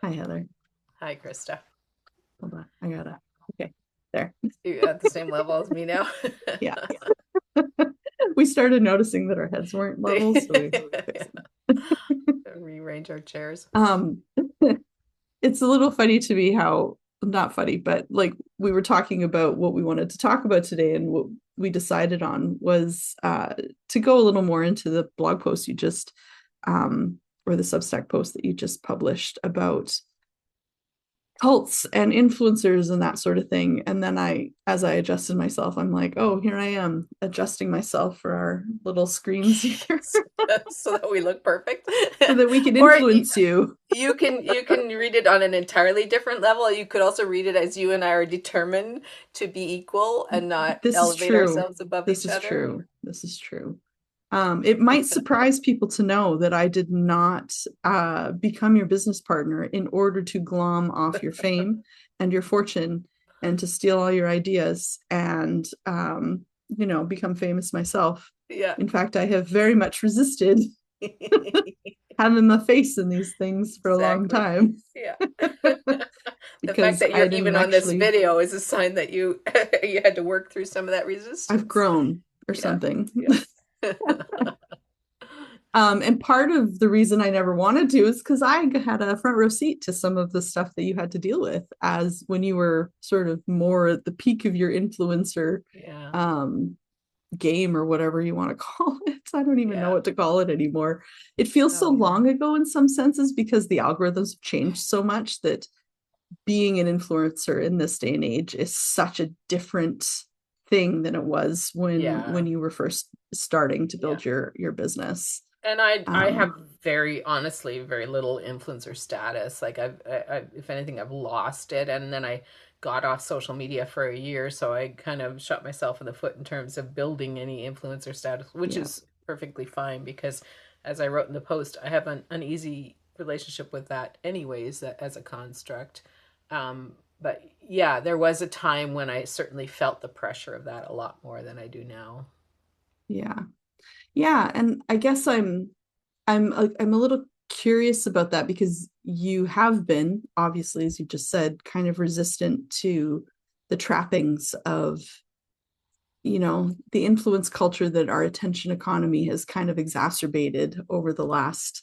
Hi, Heather. Hi, Krista. Hold on. I gotta. Okay. There. You at the same level as me now? Yeah. We started noticing that our heads weren't level, so we Yeah. fixed them. Rearrange our chairs. Um, it's a little funny to me how, not funny, but like we were talking about what we wanted to talk about today, and what we decided on was to go a little more into the blog post you just, or the Substack post that you just published about cults and influencers and that sort of thing. And then as I adjusted myself, I'm like, oh, here I am adjusting myself for our little screens here So that we look perfect. so that we can Or influence you. you can read it on an entirely different level. You could also read it as you and I are determined to be equal and not This is elevate true. ourselves above This each is other. true. This is true. It might surprise people to know that I did not become your business partner in order to glom off your fame and your fortune and to steal all your ideas and, become famous myself. Yeah. In fact, I have very much resisted having my face in these things for a long Exactly. time Yeah. The fact because that I you're didn't even on this actually, video is a sign that you you had to work through some of that I've resistance. grown or Yeah. something. Yeah. And part of the reason I never wanted to is because I had a front row seat to some of the stuff that you had to deal with as when you were sort of more at the peak of your influencer Yeah. um, game or whatever you want to call it. I don't even know Yeah. what to call it anymore. It feels I so don't either. long ago in some senses because the algorithms have changed so much that being an influencer in this day and age is such a different thing than it was when Yeah. you were first starting to Yeah. build your business. And I have Um, very honestly very little influencer status. Like if anything I've lost it, and then I got off social media for a year, so I kind of shot myself in the foot in terms of building any influencer status, which yeah. is perfectly fine because as I wrote in the post, I have an uneasy relationship with that anyways, that as a construct. But yeah, there was a time when I certainly felt the pressure of that a lot more than I do now. Yeah. Yeah, and I guess I'm a little curious about that because you have been, obviously, as you just said, kind of resistant to the trappings of, the influence culture that our attention economy has kind of exacerbated over the last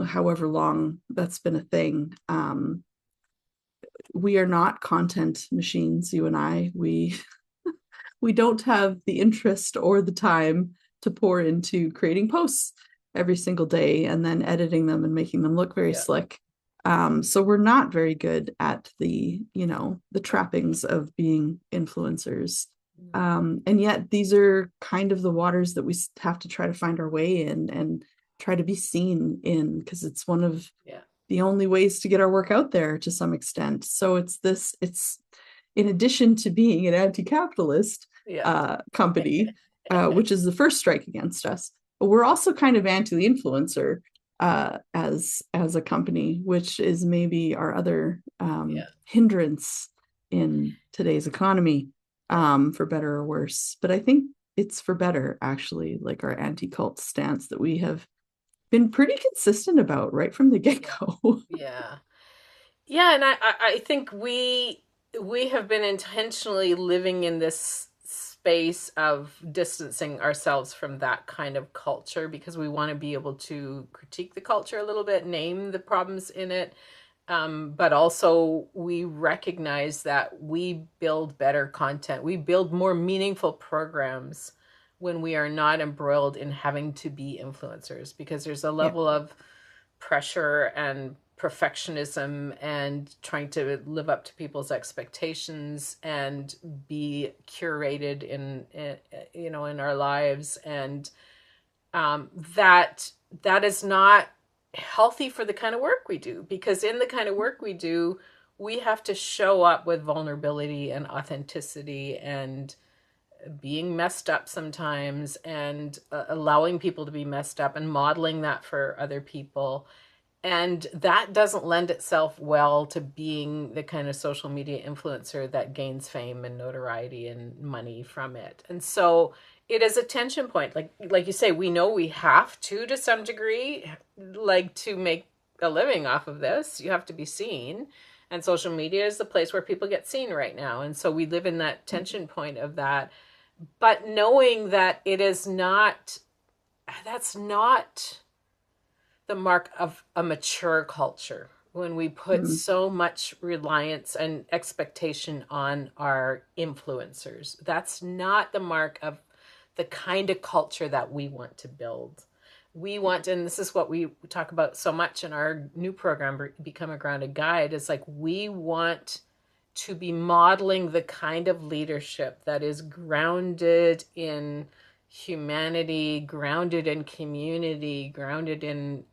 however long that's been a thing. We are not content machines, you and I. We don't have the interest or the time to pour into creating posts every single day and then editing them and making them look very Yeah. slick. So we're not very good at the trappings of being influencers. And yet these are kind of the waters that we have to try to find our way in and try to be seen in because it's one of Yeah. the only ways to get our work out there to some extent. So it's in addition to being an anti-capitalist Yeah. company, which is the first strike against us, but we're also kind of anti-influencer as a company, which is maybe our other Yeah. hindrance in today's economy, Yeah. for better or worse. But I think it's for better, actually, like our anti-cult stance that we have been pretty consistent about right from the Yeah. get-go. Yeah. Yeah, and I think we have been intentionally living in this space of distancing ourselves from that kind of culture because we want to be able to critique the culture a little bit, name the problems in it, but also we recognize that we build better content, we build more meaningful programs when we are not embroiled in having to be influencers because there's a Yeah. level of pressure and perfectionism and trying to live up to people's expectations and be curated in our lives, and that that is not healthy for the kind of work we do, because in the kind of work we do we have to show up with vulnerability and authenticity and being messed up sometimes, and allowing people to be messed up and modeling that for other people. And that doesn't lend itself well to being the kind of social media influencer that gains fame and notoriety and money from it. And so it is a tension point. Like you say, we know we have to some degree, like to make a living off of this. You have to be seen. And social media is the place where people get seen right now. And so we live in that tension point of that. But knowing that it is not, that's not the mark of a mature culture when we put Mm, so much reliance and expectation on our influencers. That's not the mark of the kind of culture that we want to build. We want, and this is what we talk about so much in our new program, Become a Grounded Guide, is like we want to be modeling the kind of leadership that is grounded in humanity, grounded in community, grounded in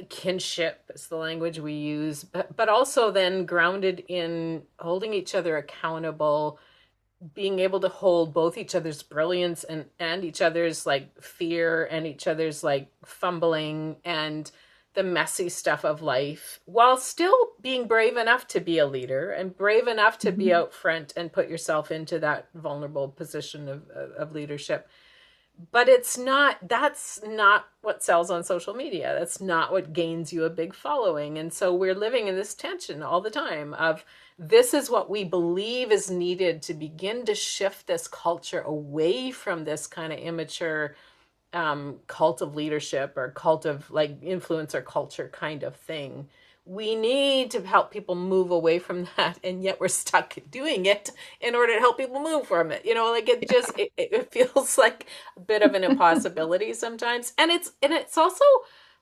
kinship is the language we use, but also then grounded in holding each other accountable, being able to hold both each other's brilliance and each other's like fear and each other's like fumbling and the messy stuff of life, while still being brave enough to be a leader and brave enough to be mhm. out front and put yourself into that vulnerable position of leadership. But it's not, that's not what sells on social media. That's not what gains you a big following. And so we're living in this tension all the time of this is what we believe is needed to begin to shift this culture away from this kind of immature cult of leadership or cult of like influencer culture kind of thing. We need to help people move away from that, and yet we're stuck doing it in order to help people move from it. You know, like it just it feels like a bit of an impossibility sometimes. And it's also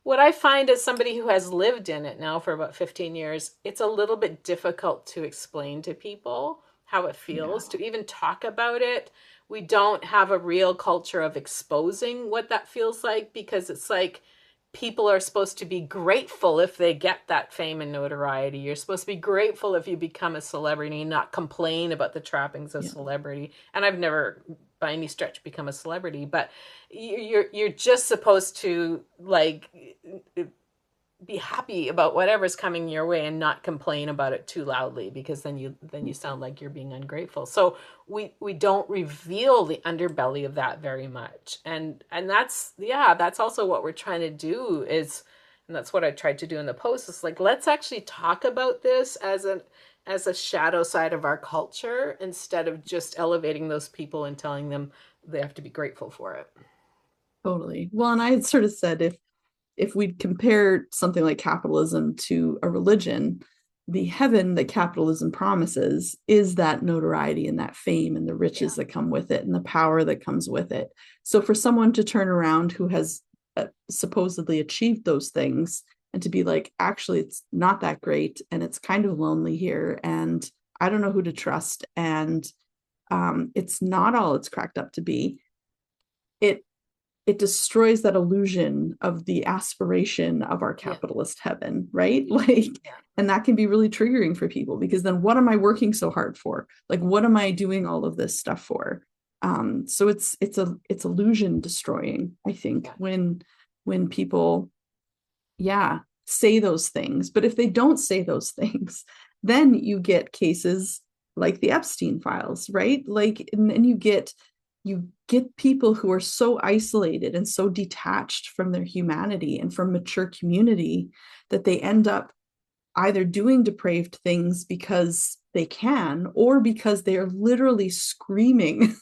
what I find as somebody who has lived in it now for about 15 years, it's a little bit difficult to explain to people how it Yeah. feels, to even talk about it. We don't have a real culture of exposing what that feels like because it's like people are supposed to be grateful if they get that fame and notoriety. You're supposed to be grateful if you become a celebrity, not complain about the trappings of Yeah. celebrity. And I've never by any stretch become a celebrity, but you're just supposed to like be happy about whatever's coming your way and not complain about it too loudly because then you sound like you're being ungrateful. So we don't reveal the underbelly of that very much. And that's, yeah, that's also what we're trying to do is, and that's what I tried to do in the post, is like let's actually talk about this as a shadow side of our culture instead of just elevating those people and telling them they have to be grateful for it. Totally. Well, and I had sort of said if we compare something like capitalism to a religion, the heaven that capitalism promises is that notoriety and that fame and the riches Yeah. that come with it and the power that comes with it. So for someone to turn around who has supposedly achieved those things and to be like, actually, it's not that great and it's kind of lonely here and I don't know who to trust and it's not all it's cracked up to be. It it destroys that illusion of the aspiration of our Yeah. capitalist heaven, right? Like, Yeah. and that can be really triggering for people because then what am I working so hard for? Like, what am I doing all of this stuff for? So it's illusion destroying, I think, Yeah. when people, yeah, say those things. But if they don't say those things, then you get cases like the Epstein files, right? Like, and you get people who are so isolated and so detached from their humanity and from mature community that they end up either doing depraved things because they can or because they are literally screaming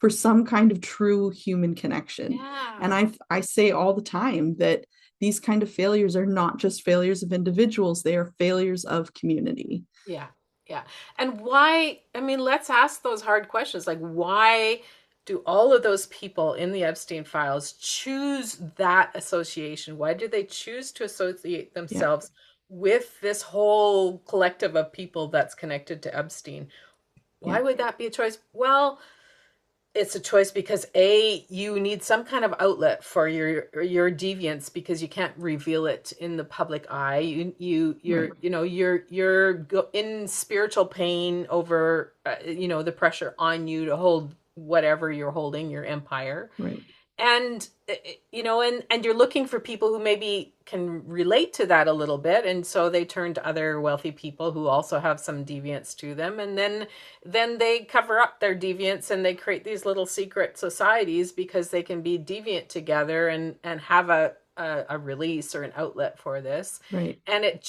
for some kind of true human connection. And Yeah. I say all the time that these kind of failures are not just failures of individuals, they are failures of community. Yeah. Yeah. And why, I mean, let's ask those hard questions. Like, why do all of those people in the Epstein files choose that association? Why do they choose to associate Yeah, themselves with this whole collective of people that's connected to Epstein? yeah, Why would that be a choice? Well, it's a choice because a you need some kind of outlet for your deviance because you can't reveal it in the public eye. You're right, you're in spiritual pain over the pressure on you to hold whatever you're holding, your empire. right. And and you're looking for people who maybe can relate to that a little bit, and so they turn to other wealthy people who also have some deviance to them, and then they cover up their deviance and they create these little secret societies because they can be deviant together and have a release or an outlet for this. Right. And it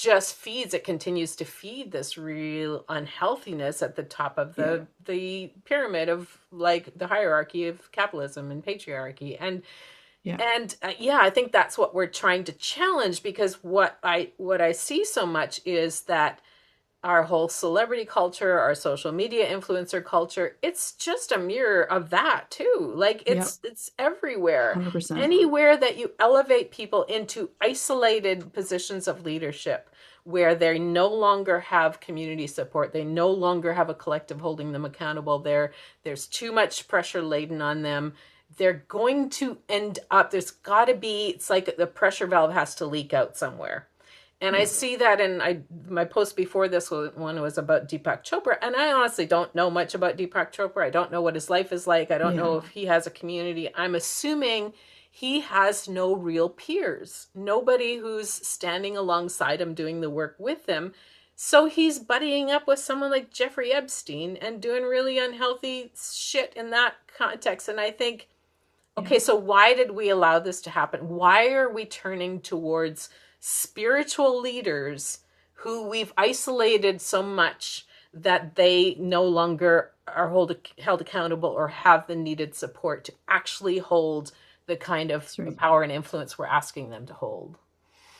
continues to feed this real unhealthiness at the top of Yeah. the pyramid of like the hierarchy of capitalism and patriarchy. Yeah. Yeah, I think that's what we're trying to challenge, because what I see so much is that our whole celebrity culture, our social media influencer culture, it's just a mirror of that too. Like Yep. it's everywhere. 100%. Anywhere that you elevate people into isolated positions of leadership where they no longer have community support, they no longer have a collective holding them accountable, there's too much pressure laden on them. They're going to end up, there's got to be, it's like the pressure valve has to leak out somewhere. And I Yeah. see that in my post before this one was about Deepak Chopra, and I honestly don't know much about Deepak Chopra. I don't know what his life is like. I don't Yeah. know if he has a community. I'm assuming he has no real peers, nobody who's standing alongside him doing the work with him. So he's buddying up with someone like Jeffrey Epstein and doing really unhealthy shit in that context. And I think, Yeah. okay, so why did we allow this to happen? Why are we turning towards spiritual leaders who we've isolated so much that they no longer are held accountable or have the needed support to actually hold the kind of That's right. power and influence we're asking them to hold?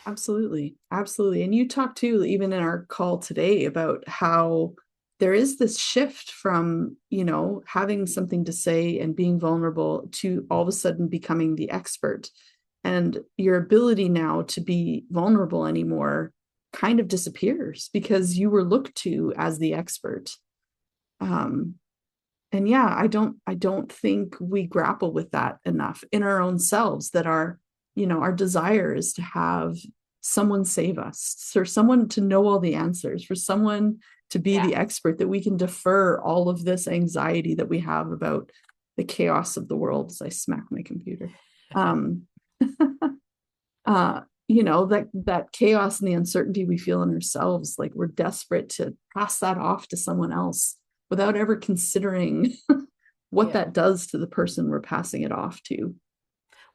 Absolutely. Absolutely. And you talked too, even in our call today, about how there is this shift from, having something to say and being vulnerable to all of a sudden becoming the expert. And your ability now to be vulnerable anymore kind of disappears because you were looked to as the expert. Um, and yeah, I don't think we grapple with that enough in our own selves, that our desire is to have someone save us, for someone to know all the answers, for someone to be Yeah. the expert, that we can defer all of this anxiety that we have about the chaos of the world, as I smack my computer. um that chaos and the uncertainty we feel in ourselves, like we're desperate to pass that off to someone else without ever considering what Yeah. that does to the person we're passing it off to.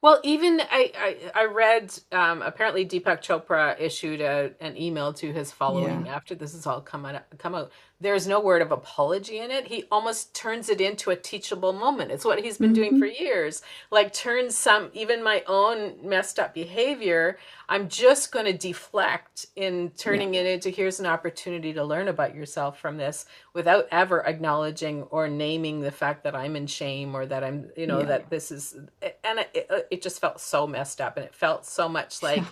Well, even I read, apparently Deepak Chopra issued an email to his Yeah. following after this has all come out. There's no word of apology in it. He almost turns it into a teachable moment. It's what he's been doing for Mm-hmm. years. Like turns even my own messed up behavior, I'm just going to deflect in Yeah. turning it into, here's an opportunity to learn about yourself from this, without ever acknowledging or naming the fact that I'm in shame, or that I'm, Yeah. that this is, and it just felt so messed up. And it felt so much Yeah. like,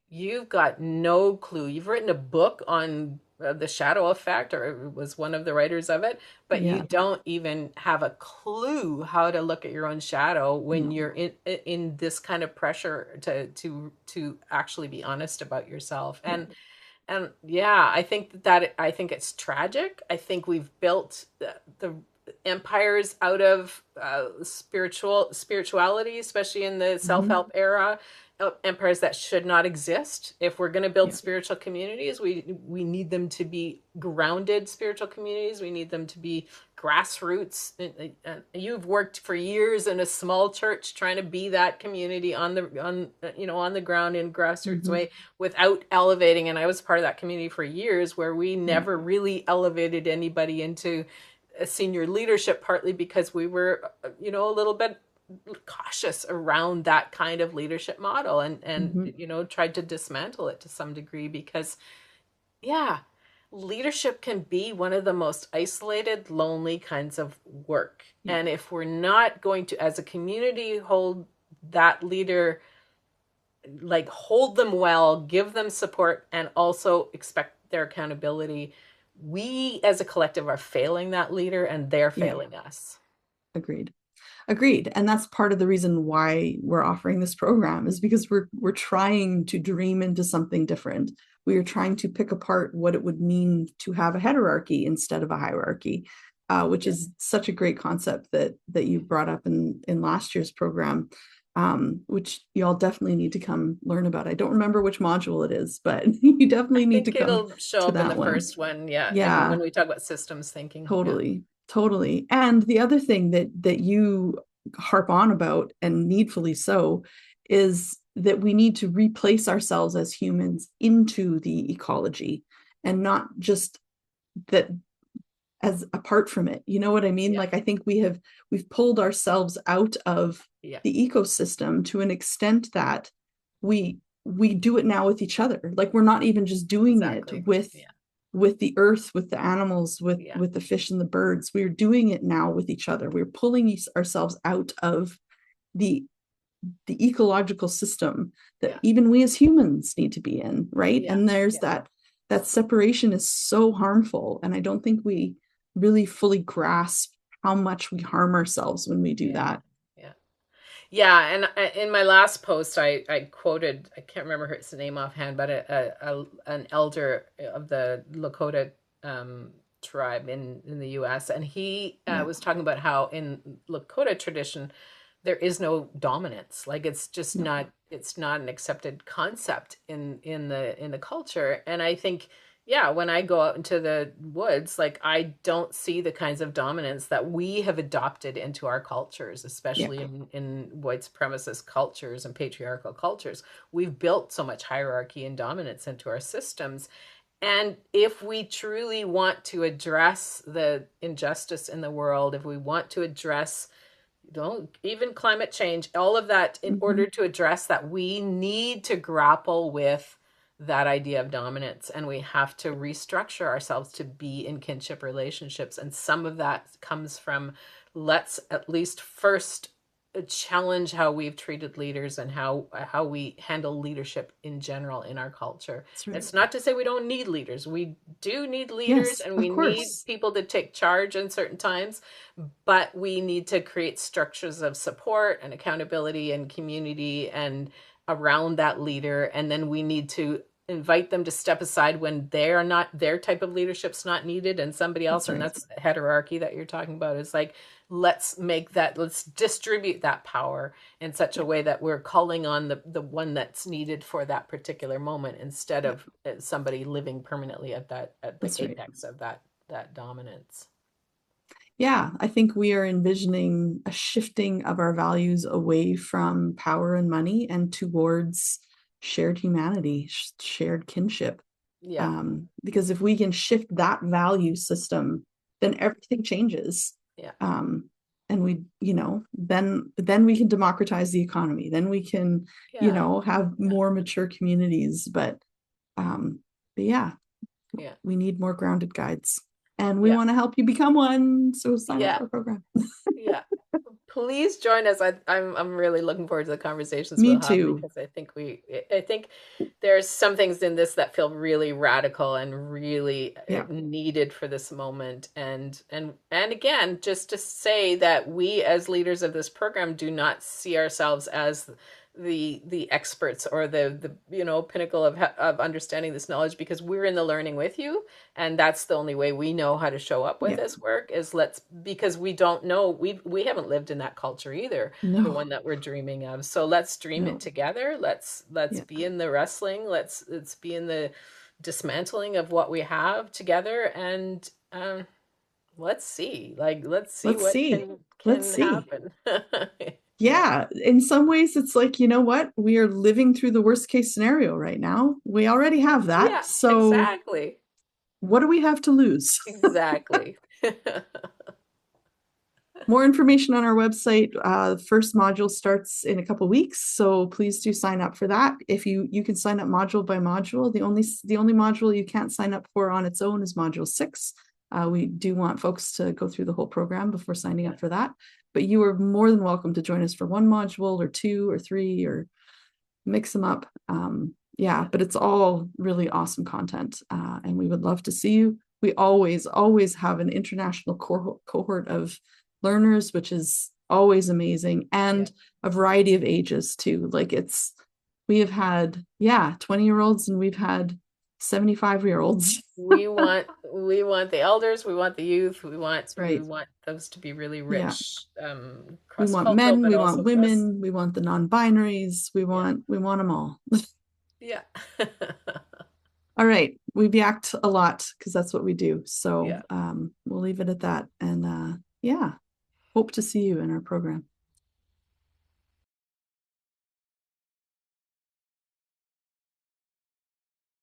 you've got no clue. You've written a book on the shadow effect, or was one of the writers of it, but you Yeah. don't even have a clue how to look at your own shadow when No. you're in this kind of pressure to actually be honest about yourself. Yeah. And yeah, I think it's tragic. I think we've built the empires out of spirituality, especially in the Mm-hmm. self-help era, empires that should not exist. If we're going to build Yeah. spiritual communities, we need them to be grounded spiritual communities. We need them to be grassroots. You've worked for years in a small church trying to be that community on the ground in grassroots Mm-hmm. way, without elevating. And I was part of that community for years, where we Yeah. never really elevated anybody into a senior leadership, partly because we were a little bit cautious around that kind of leadership model, and Mm-hmm. tried to dismantle it to some degree, because yeah, leadership can be one of the most isolated, lonely kinds of work. Yeah. And if we're not going to, as a community, hold that leader, like hold them well, give them support, and also expect their accountability, we as a collective are failing that leader, and they're Yeah. failing us. Agreed. Agreed. And that's part of the reason why we're offering this program, is because we're trying to dream into something different. We are trying to pick apart what it would mean to have a hierarchy instead of a hierarchy, which Yeah. is such a great concept that you brought up in last year's program, which y'all definitely need to come learn about. I don't remember which module it is, but you I definitely need to think come it'll show to up in the that one. first one. Yeah. And Yeah. when we talk about systems thinking, yeah. Totally, totally. And the other thing that you harp on about, and needfully so, is that we need to replace ourselves as humans into the ecology, and not just that as apart from it. You know what I mean? Yeah. Like, I think we've pulled ourselves out of Yeah. the ecosystem to an extent that we do it now with each other. Like, we're not even just doing it Exactly. Yeah. with the earth, with the animals, Yeah. with the fish and the birds. We're doing it now with each other. We're pulling ourselves out of the the ecological system that Yeah. even we as humans need to be in, right? Yeah. And there's Yeah. that separation is so harmful, and I don't think we really fully grasp how much we harm ourselves when we do Yeah. that. Yeah. Yeah, and in my last post, I quoted, I can't remember his name offhand, but an elder of the Lakota tribe in the U.S., and he Yeah, was talking about how in Lakota tradition there is no dominance. Like it's just no, not, it's not an accepted concept in the culture. And I think, yeah, when I go out into the woods, like I don't see the kinds of dominance that we have adopted into our cultures, yeah, especially in white supremacist cultures and patriarchal cultures. We've built so much hierarchy and dominance into our systems. And if we truly want to address the injustice in the world, if we want to address, don't even climate change, all of that, in mm-hmm. order to address that, we need to grapple with that idea of dominance, and we have to restructure ourselves to be in kinship relationships. And some of that comes from, let's at least first challenge how we've treated leaders and how we handle leadership in general in our culture. That's right. It's not to say we don't need leaders. We do need leaders, Yes, and of we need course. people to take charge in certain times, but we need to create structures of support and accountability and community and around that leader. And then we need to invite them to step aside when they are not, their type of leadership's not needed, and somebody else. That's And right. that's hierarchy that you're talking about, is like, let's make that, let's distribute that power in such a Yeah, way that we're calling on the one that's needed for that particular moment, instead yeah, of somebody living permanently at that, at the that's right. apex of that dominance. Yeah, I think we are envisioning a shifting of our values away from power and money and towards shared humanity, shared kinship. Yeah. Because if we can shift that value system, then everything changes. Yeah. Um, and then we can democratize the economy. Then we can, Yeah. have Yeah. more mature communities. Um, but yeah, Yeah. we need more grounded guides, and we Yeah. want to help you become one. So sign up Yeah. for our program. Yeah. Please join us. I'm really looking forward to the conversations Me we'll have, too. because I think there's some things in this that feel really radical and really Yeah. needed for this moment. And again, just to say that we as leaders of this program do not see ourselves as the experts or the pinnacle of understanding this knowledge, because we're in the learning with you, and that's the only way we know how to show up with Yeah. this work, is let's, because we don't know, we haven't lived in that culture either, the No, one that we're dreaming of. So let's dream it no. together. Let's Yeah. be in the wrestling. Let's be in the dismantling of what we have together. And let's see Let's what see. Let's can see. happen. Yeah. Yeah, in some ways, it's like, you know what? We are living through the worst case scenario right now. We already have that. Yeah, So, exactly. what do we have to lose? Exactly. More information on our website. The first module starts in a couple weeks, so please do sign up for that. If you can sign up module by module. The only module you can't sign up for on its own is module 6. We do want folks to go through the whole program before signing Yeah. up for that. But you are more than welcome to join us for one module or 2 or 3, or mix them up. Yeah, Yeah. but it's all really awesome content, and we would love to see you. We always have an international cohort of learners, which is always amazing, Yeah. and a variety of ages too. Like, we have had, yeah, 20-year-olds, and we've had 75-year-olds. We want the elders, we want the youth, That's we right. want those to be really Yeah. rich, We cross want cultural, men, but we also want cross. women, we want the non-binaries, we Yeah. want we want them all. Yeah. All right, we react a lot because that's what we do. So Yeah. we'll leave it at that. And yeah, hope to see you in our program.